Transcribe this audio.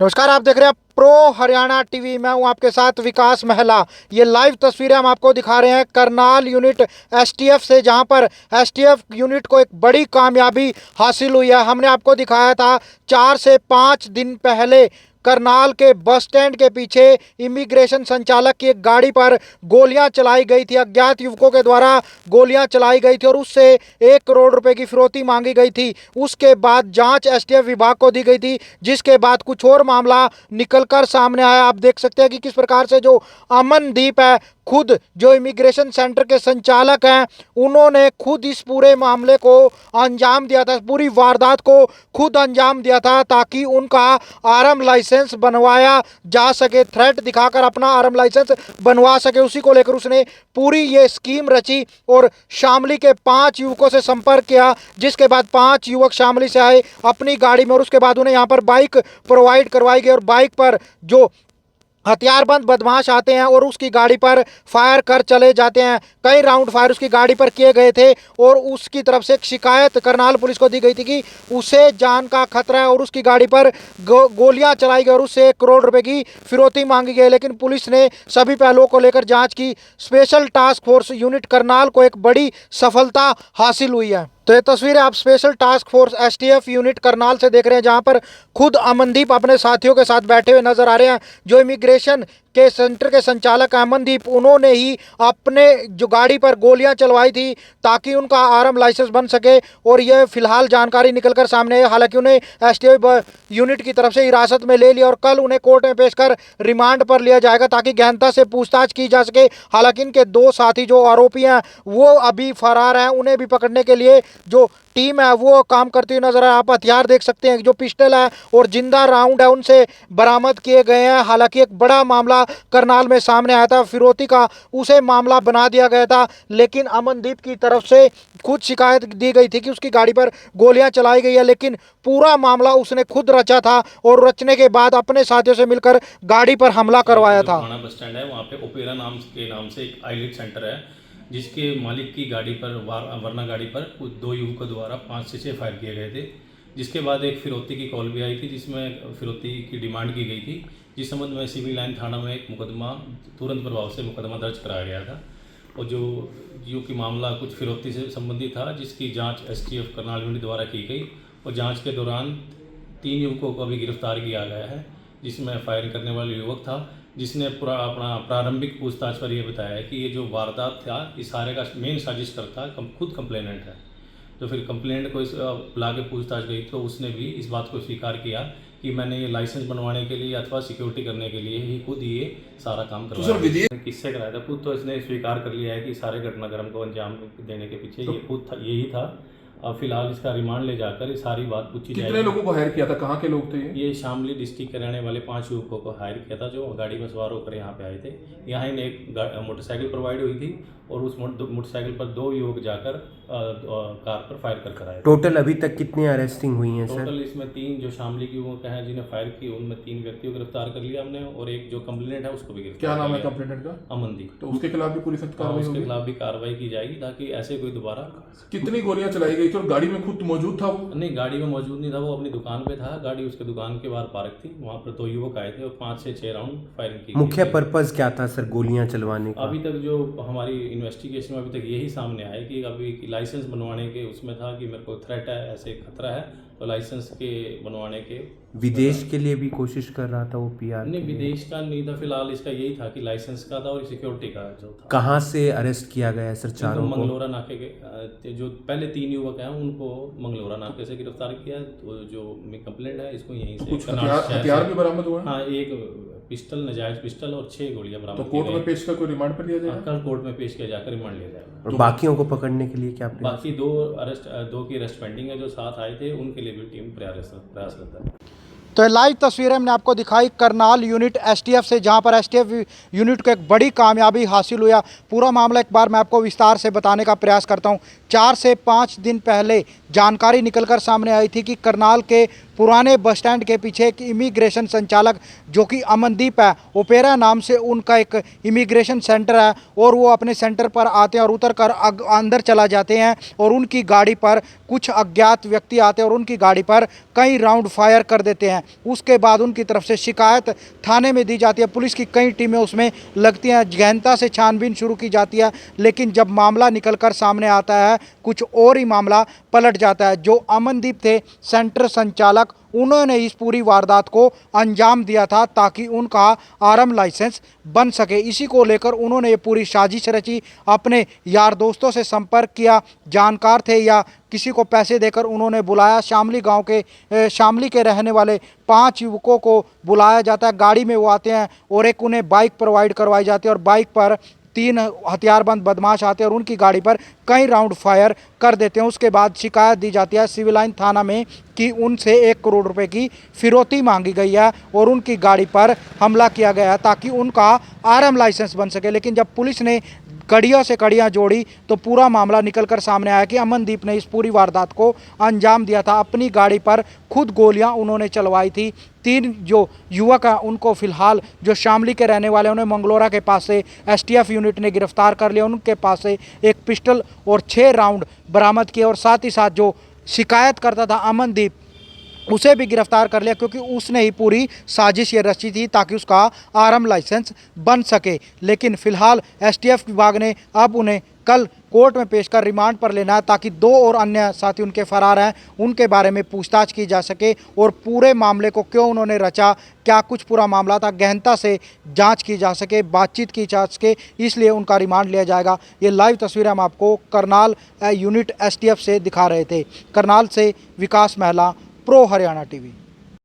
नमस्कार, आप देख रहे हैं प्रो हरियाणा टीवी। मैं हूं आपके साथ विकास महला। ये लाइव तस्वीरें हम आपको दिखा रहे हैं करनाल यूनिट एसटीएफ से, जहां पर एसटीएफ यूनिट को एक बड़ी कामयाबी हासिल हुई है। हमने आपको दिखाया था 4 से 5 दिन पहले करनाल के बस स्टैंड के पीछे इमिग्रेशन संचालक की एक गाड़ी पर गोलियां चलाई गई थी। अज्ञात युवकों के द्वारा गोलियां चलाई गई थी और उससे 1 करोड़ रुपए की फिरौती मांगी गई थी। उसके बाद जांच एसटीएफ विभाग को दी गई थी, जिसके बाद कुछ और मामला निकलकर सामने आया। आप देख सकते हैं कि किस प्रकार से जो अमनदीप है, खुद जो इमिग्रेशन सेंटर के संचालक हैं, उन्होंने खुद इस पूरे मामले को अंजाम दिया था, पूरी वारदात को खुद अंजाम दिया था, ताकि उनका आरएम लाइसेंस बनवाया जा सके। थ्रेट दिखाकर अपना आरएम लाइसेंस बनवा सके, उसी को लेकर उसने पूरी ये स्कीम रची और शामली के 5 युवकों से संपर्क किया, जिसके बाद 5 युवक शामली से आए अपनी गाड़ी में और उसके बाद उन्हें यहाँ पर बाइक प्रोवाइड करवाई गई और बाइक पर जो हथियारबंद बदमाश आते हैं और उसकी गाड़ी पर फायर कर चले जाते हैं। कई राउंड फायर उसकी गाड़ी पर किए गए थे और उसकी तरफ से एक शिकायत करनाल पुलिस को दी गई थी कि उसे जान का खतरा है और उसकी गाड़ी पर गोलियां चलाई गई और उससे 1 करोड़ रुपए की फिरौती मांगी गई। लेकिन पुलिस ने सभी पहलुओं को लेकर जांच की। Special task force unit Karnal को एक बड़ी सफलता हासिल हुई है। तो ये तस्वीरें आप special task force STF unit Karnal से देख रहे हैं, जहां पर खुद अमनदीप अपने साथियों के साथ बैठे हुए नजर आ रहे हैं। जो इमिग्रेशन के सेंटर के संचालक अमनदीप, उन्होंने ही अपने जो गाड़ी पर गोलियां चलवाई थी ताकि उनका आरएम लाइसेंस बन सके और यह फिलहाल जानकारी निकलकर सामने है। हालांकि उन्हें एसटीएफ यूनिट की तरफ से हिरासत में ले लिया और कल उन्हें कोर्ट में पेश कर रिमांड पर लिया जाएगा ताकि गहनता से पूछताछ की जा सके। हालांकि इनके 2 साथी जो आरोपी हैं वो अभी फरार हैं। उन्हें भी पकड़ने के लिए जो टीम है वो काम करती हुई नजर आए। आप हथियार देख सकते हैं, जो पिस्टल है और जिंदा राउंड है उनसे बरामद किए गए हैं। हालांकि एक बड़ा मामला करनाल में सामने आया था, फिरौती का उसे मामला बना दिया गया था, लेकिन अमनदीप की तरफ से खुद शिकायत दी गई थी कि उसकी गाड़ी पर गोलियां चलाई गई है, लेकिन पूरा मामला उसने खुद रचा था और रचने के बाद अपने साथियों से मिलकर गाड़ी पर हमला करवाया था। बस स्टैंड है, वहाँ पे ओपेरा नाम से एक आईलेट सेंटर है, जिसके मालिक की गाड़ी पर वरना गाड़ी पर कुछ 2 युवकों द्वारा 5 से 6 फायर किए गए थे। जिसके बाद एक फिरौती की कॉल भी आई थी, जिसमें फिरौती की डिमांड की गई थी, जिस संबंध में सिविल लाइन थाना में एक मुकदमा तुरंत प्रभाव से मुकदमा दर्ज कराया गया था। और जो कि मामला कुछ फिरौती से संबंधित था, जिसकी जांच एसटीएफ करनाल यूनिट द्वारा की गई और जांच के दौरान 3 युवकों को भी गिरफ्तार किया गया है, जिसमें फायरिंग करने वाला युवक था, जिसने पूरा अपना प्रारंभिक पूछताछ पर यह बताया है कि ये जो वारदात था, इस सारे का मेन साजिशकर्ता खुद कंप्लेनेंट है। तो फिर कंप्लेनेंट को बुला के पूछताछ गई तो उसने भी इस बात को स्वीकार किया कि मैंने ये लाइसेंस बनवाने के लिए अथवा सिक्योरिटी करने के लिए ही खुद ये सारा काम करवाया। किससे कराया था खुद, तो इसने स्वीकार कर लिया है कि सारे घटनाक्रम को अंजाम देने के पीछे ये खुद यही था। अब फिलहाल इसका रिमांड ले जाकर ये सारी बात पूछी जाएगी। कितने लोगों को हायर किया था, कहाँ के लोग थे ये शामली डिस्ट्रिक्ट के रहने वाले 5 युवकों को हायर किया था, जो गाड़ी में सवार होकर यहाँ पे आए थे। यहाँ इन्हें एक मोटरसाइकिल प्रोवाइड हुई थी और उस मोटरसाइकिल पर 2 युवक जाकर कार पर फायर कर आए। टोटल अभी तक कितनी अरेस्टिंग हुई हैं सर? टोटल इसमें 3 जो शामली के युवक हैं जिन्हें फायर की, उनमें 3 व्यक्तियों को गिरफ्तार कर लिया हमने और एक जो कंप्लेनेंट है उसको भी गिरफ्तार। क्या नाम है कंप्लेनेंट का? अमनदीप। तो उसके खिलाफ भी पूरी सख्त कार्रवाई होगी? उसके खिलाफ भी कार्रवाई की जाएगी ताकि ऐसे कोई दोबारा। कितनी गोलियां चलाई गई थी और गाड़ी में खुद मौजूद था वो? नहीं, गाड़ी में मौजूद नहीं था, वो अपनी दुकान पे था। गाड़ी उसके दुकान के बाहर पार्क थी, वहाँ पर 2 युवक आए थे और 5 से 6 राउंड फायरिंग की। मुख्य पर्पस क्या था सर गोलियां चलवाने का? अभी तक जो हमारी इन्वेस्टिगेशन में अभी तक यही सामने आया कि अभी लाइसेंस बनवाने के उसमें था कि मेरे को थ्रेट है, ऐसे खतरा है, तो लाइसेंस के बनवाने के। विदेश के लिए भी कोशिश कर रहा था वो पीआर? नहीं, विदेश का नहीं था, फिलहाल इसका यही था कि लाइसेंस का था और सिक्योरिटी का जो था। कहाँ से अरेस्ट किया गया है सर चारों को? मंगलोरा नाके के जो पहले 3 युवक हैं उनको मंगलोरा नाके से गिरफ्तार किया। तो जो कंप्लेंट है इसको यहीं से कुछ हथियार भी बरामद हुआ? हाँ, एक पिस्टल, नाजायज पिस्टल और 6 गोलियां बरामद। तो कोर्ट में पेश कर कोई रिमांड पर लिया जाएगा? कल कोर्ट में पेश किया जाकर रिमांड लिया जाएगा। और बाकियों को पकड़ने के लिए क्या प्रयास? बाकी 2 की अरेस्ट पेंडिंग है, जो साथ आए थे उनके लिए भी टीम प्रयासरत है। तो ये लाइव तस्वीरें हमने आपको दिखाई करनाल यूनिट एसटीएफ से, जहां पर एसटीएफ यूनिट को एक बड़ी कामयाबी हासिल हुआ। पूरा मामला एक बार मैं आपको विस्तार से बताने का प्रयास करता हूं। 4 से 5 दिन पहले जानकारी निकलकर सामने आई थी कि करनाल के पुराने बस स्टैंड के पीछे एक इमिग्रेशन संचालक जो कि अमनदीप है, ओपेरा नाम से उनका एक इमिग्रेशन सेंटर है, और वो अपने सेंटर पर आते हैं और उतर कर अंदर चला जाते हैं और उनकी गाड़ी पर कुछ अज्ञात व्यक्ति आते हैं और उनकी गाड़ी पर कई राउंड फायर कर देते हैं। उसके बाद उनकी तरफ से शिकायत थाने में दी जाती है, पुलिस की कई टीमें उसमें लगती हैं, गहनता से छानबीन शुरू की जाती है, लेकिन जब मामला निकलकर सामने आता है कुछ और ही मामला पलट जाता है। जो अमनदीप थे सेंटर संचालक, उन्होंने इस पूरी वारदात को अंजाम दिया था ताकि उनका आरएम लाइसेंस बन सके। इसी को लेकर उन्होंने ये पूरी साजिश रची, अपने यार दोस्तों से संपर्क किया, जानकार थे या किसी को पैसे देकर उन्होंने बुलाया। शामली के रहने वाले 5 युवकों को बुलाया जाता है, गाड़ी में वो आते हैं और एक उन्हें बाइक प्रोवाइड करवाई जाती है और बाइक पर 3 हथियारबंद बदमाश आते हैं और उनकी गाड़ी पर कई राउंड फायर कर देते हैं। उसके बाद शिकायत दी जाती है सिविल लाइन थाना में कि उनसे 1 करोड़ रुपए की फिरौती मांगी गई है और उनकी गाड़ी पर हमला किया गया है ताकि उनका आरएम लाइसेंस बन सके। लेकिन जब पुलिस ने कड़ियों से कड़ियाँ जोड़ी तो पूरा मामला निकलकर सामने आया कि अमनदीप ने इस पूरी वारदात को अंजाम दिया था। अपनी गाड़ी पर खुद गोलियां उन्होंने चलवाई थी। 3 जो युवक हैं उनको फिलहाल जो शामली के रहने वाले उन्हें मंगलोरा के पास से एसटीएफ यूनिट ने गिरफ्तार कर लिया। उनके पास से एक पिस्टल और 6 राउंड बरामद किए और साथ ही साथ जो शिकायत करता था अमनदीप, उसे भी गिरफ्तार कर लिया क्योंकि उसने ही पूरी साजिश ये रची थी ताकि उसका आरएम लाइसेंस बन सके। लेकिन फिलहाल एसटीएफ विभाग ने अब उन्हें कल कोर्ट में पेश कर रिमांड पर लेना है ताकि 2 और अन्य साथी उनके फरार हैं, उनके बारे में पूछताछ की जा सके और पूरे मामले को क्यों उन्होंने रचा, क्या कुछ पूरा मामला था, गहनता से जांच की जा सके, बातचीत की जा सके, इसलिए उनका रिमांड लिया जाएगा। ये लाइव तस्वीरें हम आपको करनाल यूनिट एसटीएफ से दिखा रहे थे। करनाल से विकास महला, प्रो हरियाणा टीवी।